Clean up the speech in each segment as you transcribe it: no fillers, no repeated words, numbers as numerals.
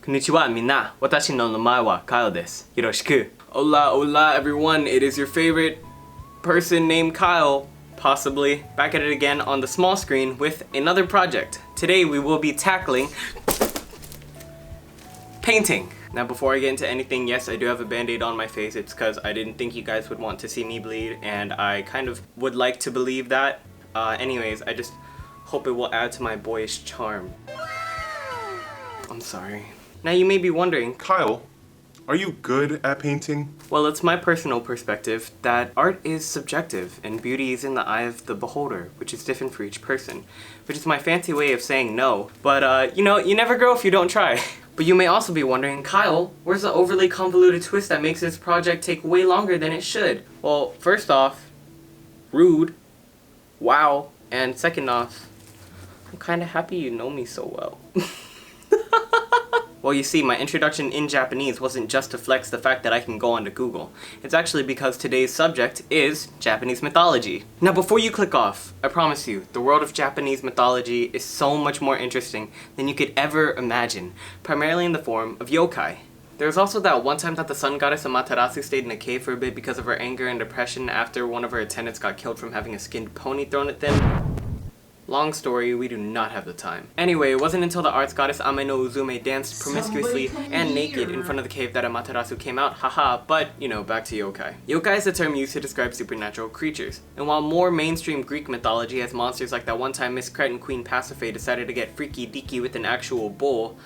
Konnichiwa minna, watashi no namae wa Kyle desu. Yoroshiku. Hola, hola everyone, it is your favorite person named Kyle, possibly, back at it again on the small screen with another project. Today we will be tackling painting. Now before I get into anything, yes, I do have a band-aid on my face. It's because I didn't think you guys would want to see me bleed, and I kind of would like to believe that. Anyways, I just hope it will add to my boyish charm. I'm sorry. Now you may be wondering, Kyle, are you good at painting? well, it's my personal perspective that art is subjective and beauty is in the eye of the beholder, which is different for each person, which is my fancy way of saying no. But you know, you never grow if you don't try. But you may also be wondering, Kyle, where's the overly convoluted twist that makes this project take way longer than it should? Well, first off, rude, wow, and second off, I'm kinda happy you know me so well. Well, you see, my introduction in Japanese wasn't just to flex the fact that I can go onto Google. It's actually because today's subject is Japanese mythology. Now, before you click off, I promise you, the world of Japanese mythology is so much more interesting than you could ever imagine, primarily in the form of yokai. There was also that one time that the sun goddess Amaterasu stayed in a cave for a bit because of her anger and depression after one of her attendants got killed from having a skinned pony thrown at them. Long story, we do not have the time. Anyway, it wasn't until the arts goddess Ame no Uzume danced promiscuously and naked in front of the cave that Amaterasu came out, haha, but, you know, back to yokai. Yokai is a term used to describe supernatural creatures, and while more mainstream Greek mythology has monsters like that one time Miss Cretan Queen Pasiphae decided to get freaky deaky with an actual bull,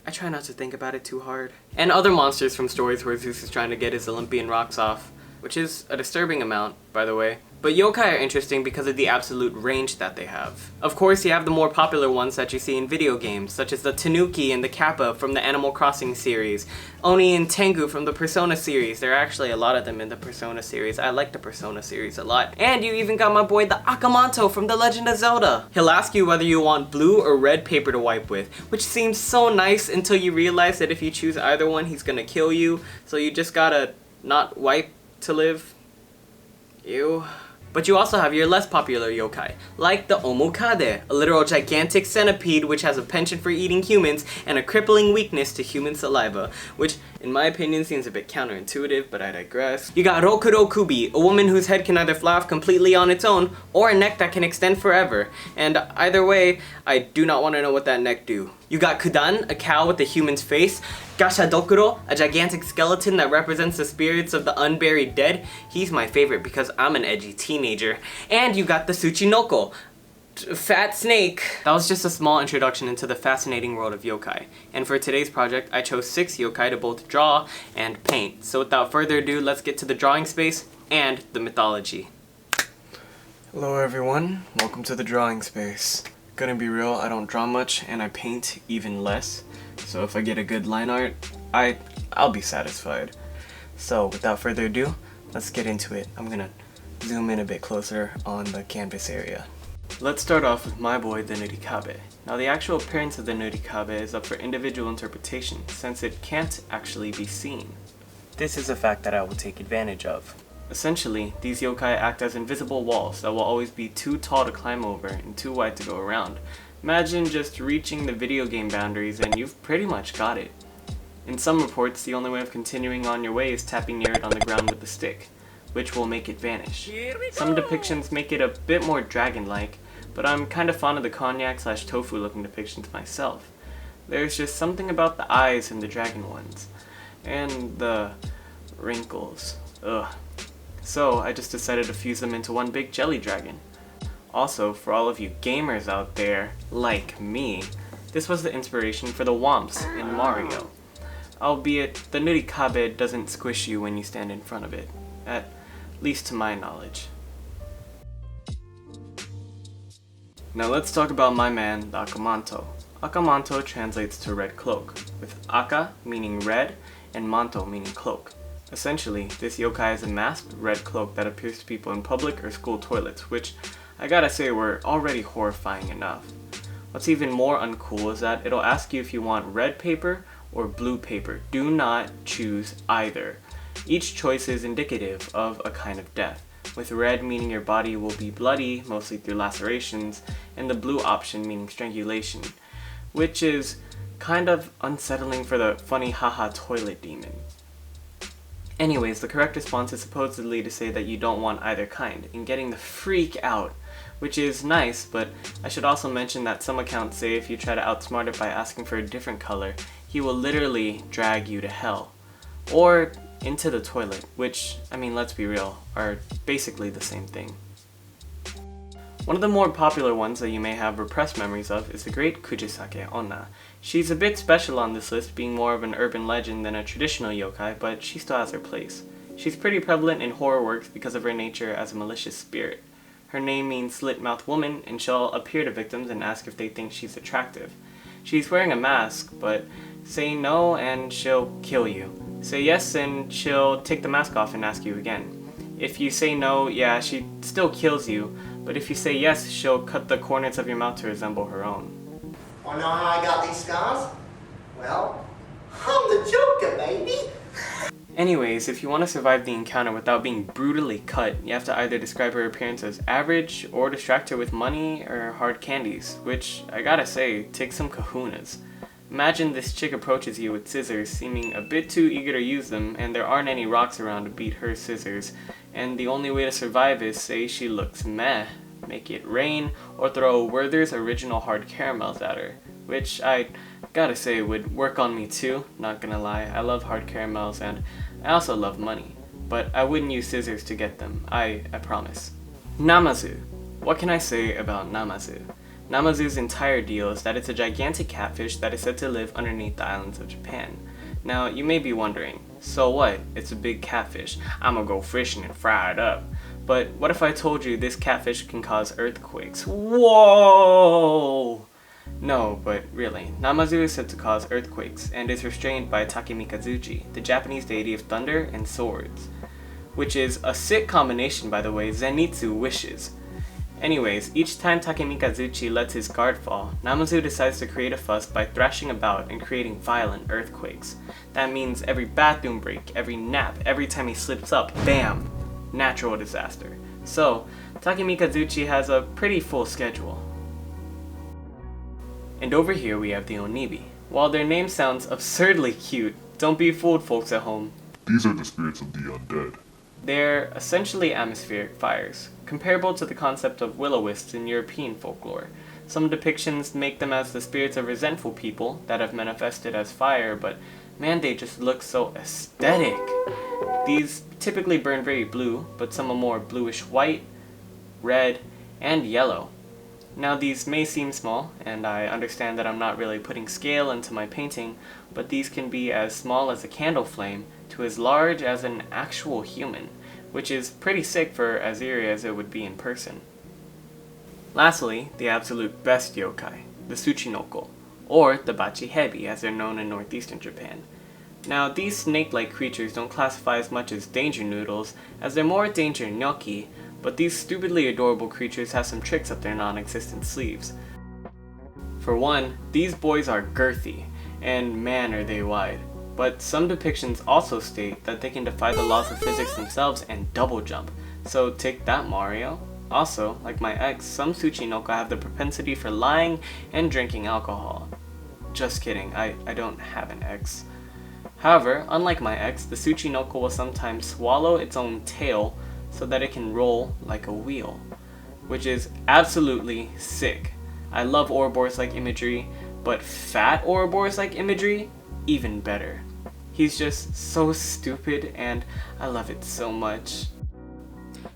I try not to think about it too hard. And other monsters from stories where Zeus is trying to get his Olympian rocks off, which is a disturbing amount, by the way. But yokai are interesting because of the absolute range that they have. Of course, you have the more popular ones that you see in video games, such as the Tanuki and the Kappa from the Animal Crossing series, Oni and Tengu from the Persona series. There are actually a lot of them in the Persona series. I like the Persona series a lot. And you even got my boy the Akamanto from The Legend of Zelda. He'll ask you whether you want blue or red paper to wipe with, which seems so nice until you realize that if you choose either one, he's gonna kill you, so you just gotta not wipe to live. Ew. But you also have your less popular yokai, like the Omokade, a literal gigantic centipede which has a penchant for eating humans and a crippling weakness to human saliva, which in my opinion seems a bit counterintuitive, but I digress. You got Rokuro Kubi, a woman whose head can either fly off completely on its own, or a neck that can extend forever, and either way, I do not want to know what that neck do. You got Kudan, a cow with a human's face, Gashadokuro, a gigantic skeleton that represents the spirits of the unburied dead. He's my favorite because I'm an edgy teenager. And you got the Tsuchinoko, fat snake. That was just a small introduction into the fascinating world of yokai. And for today's project, I chose 6 yokai to both draw and paint. So without further ado, let's get to the drawing space and the mythology. Hello everyone, welcome to the drawing space. Gonna be real, I don't draw much and I paint even less. So if I get a good line art, I'll be satisfied. So without further ado, let's get into it. I'm gonna zoom in a bit closer on the canvas area. Let's start off with my boy, the Nurikabe. Now the actual appearance of the Nurikabe is up for individual interpretation, since it can't actually be seen. This is a fact that I will take advantage of. Essentially, these yokai act as invisible walls that will always be too tall to climb over and too wide to go around. Imagine just reaching the video game boundaries and you've pretty much got it. In some reports, the only way of continuing on your way is tapping near it on the ground with a stick, which will make it vanish. Some depictions make it a bit more dragon-like, but I'm kinda fond of the cognac/tofu looking depictions myself. There's just something about the eyes in the dragon ones, and the wrinkles. Ugh. So I just decided to fuse them into one big jelly dragon. Also, for all of you gamers out there, like me, this was the inspiration for the Womps in Mario. Albeit, the Nurikabe doesn't squish you when you stand in front of it, at least to my knowledge. Now let's talk about my man, the Akamanto. Akamanto translates to red cloak, with Aka meaning red and Manto meaning cloak. Essentially, this yokai is a masked red cloak that appears to people in public or school toilets, which I gotta say were already horrifying enough. What's even more uncool is that it'll ask you if you want red paper or blue paper. Do not choose either. Each choice is indicative of a kind of death, with red meaning your body will be bloody, mostly through lacerations, and the blue option meaning strangulation, which is kind of unsettling for the funny haha toilet demon. Anyways, the correct response is supposedly to say that you don't want either kind, and getting the freak out, which is nice, but I should also mention that some accounts say if you try to outsmart it by asking for a different color, he will literally drag you to hell. Or into the toilet, which, I mean, let's be real, are basically the same thing. One of the more popular ones that you may have repressed memories of is the great Kujisake Onna. She's a bit special on this list, being more of an urban legend than a traditional yokai, but she still has her place. She's pretty prevalent in horror works because of her nature as a malicious spirit. Her name means slit-mouthed woman, and she'll appear to victims and ask if they think she's attractive. She's wearing a mask, but say no and she'll kill you. Say yes and she'll take the mask off and ask you again. If you say no, yeah, she still kills you, but if you say yes, she'll cut the corners of your mouth to resemble her own. Wanna know how I got these scars? Well, I'm the Joker, baby! Anyways, if you want to survive the encounter without being brutally cut, you have to either describe her appearance as average, or distract her with money or hard candies, which, I gotta say, takes some kahunas. Imagine this chick approaches you with scissors, seeming a bit too eager to use them, and there aren't any rocks around to beat her scissors, and the only way to survive is say she looks meh, make it rain, or throw Werther's original hard caramels at her, which I gotta say would work on me too, not gonna lie. I love hard caramels and I also love money, but I wouldn't use scissors to get them, I promise. Namazu. What can I say about Namazu? Namazu's entire deal is that it's a gigantic catfish that is said to live underneath the islands of Japan. Now, you may be wondering, so what? It's a big catfish. I'ma go fishing and fry it up. But what if I told you this catfish can cause earthquakes? Whoa! No, but really, Namazu is said to cause earthquakes, and is restrained by Takemikazuchi, the Japanese deity of thunder and swords. Which is a sick combination, by the way. Zenitsu wishes. Anyways, each time Takemikazuchi lets his guard fall, Namazu decides to create a fuss by thrashing about and creating violent earthquakes. That means every bathroom break, every nap, every time he slips up, bam! Natural disaster. So, Takemikazuchi has a pretty full schedule. And over here we have the Onibi. While their name sounds absurdly cute, don't be fooled, folks at home. These are the spirits of the undead. They're essentially atmospheric fires, comparable to the concept of will-o-wisps in European folklore. Some depictions make them as the spirits of resentful people that have manifested as fire, but man, they just look so aesthetic. These typically burn very blue, but some are more bluish white, red, and yellow. Now these may seem small, and I understand that I'm not really putting scale into my painting, but these can be as small as a candle flame to as large as an actual human, which is pretty sick for as eerie as it would be in person. Lastly, the absolute best yokai, the Tsuchinoko, or the Bachihebi as they're known in northeastern Japan. Now these snake-like creatures don't classify as much as danger noodles, as they're more danger gnocchi, but these stupidly adorable creatures have some tricks up their non-existent sleeves. For one, these boys are girthy, and man are they wide. But some depictions also state that they can defy the laws of physics themselves and double jump, so take that, Mario. Also, like my ex, some Tsuchinoko have the propensity for lying and drinking alcohol. Just kidding, I don't have an ex. However, unlike my ex, the Tsuchinoko will sometimes swallow its own tail so that it can roll like a wheel, which is absolutely sick. I love Ouroboros-like imagery, but fat Ouroboros-like imagery, even better. He's just so stupid and I love it so much.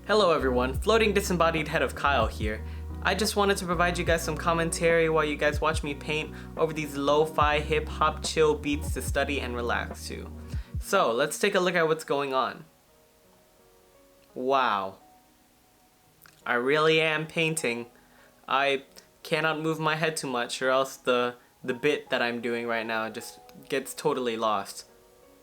Hello everyone, floating disembodied head of Kyle here. I just wanted to provide you guys some commentary while you guys watch me paint over these lo-fi hip-hop chill beats to study and relax to. So let's take a look at what's going on. Wow. I really am painting. I cannot move my head too much or else the bit that I'm doing right now just gets totally lost.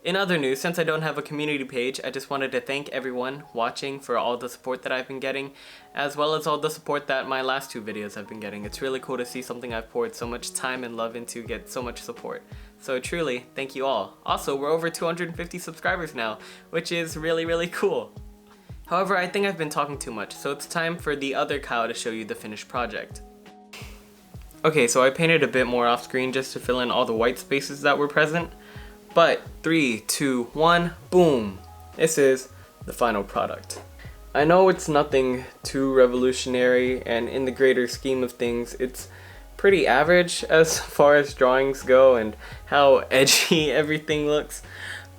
In other news, since I don't have a community page, I just wanted to thank everyone watching for all the support that I've been getting, as well as all the support that my last two videos have been getting. It's really cool to see something I've poured so much time and love into get so much support. So truly, thank you all. Also, we're over 250 subscribers now, which is really, really cool. However, I think I've been talking too much, so it's time for the other Kyle to show you the finished project. Okay, so I painted a bit more off screen just to fill in all the white spaces that were present. But 3, 2, 1, boom! This is the final product. I know it's nothing too revolutionary, and in the greater scheme of things, it's pretty average as far as drawings go and how edgy everything looks.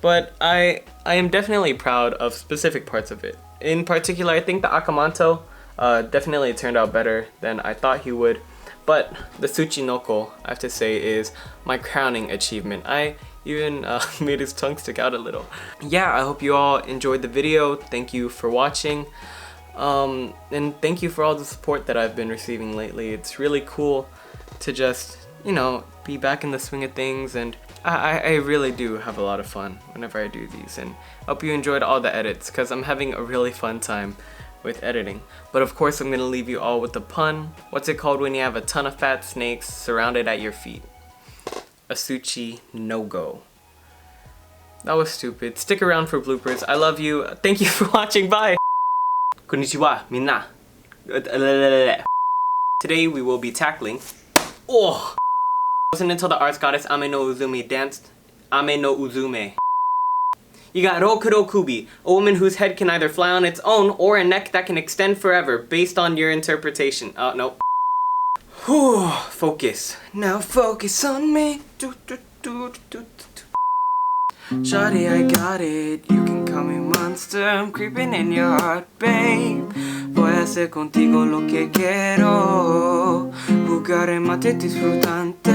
But I am definitely proud of specific parts of it. In particular, I think the Akamanto definitely turned out better than I thought he would. But the Tsuchinoko, I have to say, is my crowning achievement. I even made his tongue stick out a little. Yeah, I hope you all enjoyed the video. Thank you for watching. And thank you for all the support that I've been receiving lately. It's really cool to just, you know, be back in the swing of things, and I really do have a lot of fun whenever I do these, and I hope you enjoyed all the edits, because I'm having a really fun time with editing. But of course, I'm gonna leave you all with the pun. What's it called when you have a ton of fat snakes surrounded at your feet? A sushi no-go. That was stupid. Stick around for bloopers. I love you. Thank you for watching. Bye! Konnichiwa, minna. Today we will be tackling... Oh! It wasn't until the arts goddess Ame no Uzume danced Ame no Uzume. You got Rokuro Kubi, a woman whose head can either fly on its own or a neck that can extend forever based on your interpretation. Oh, no. Whew, focus. Now focus on me. Shawty, I got it. You can call me monster. I'm creeping in your heart, babe. Voy a hacer contigo lo que quiero. Jugar en mate disfrutante.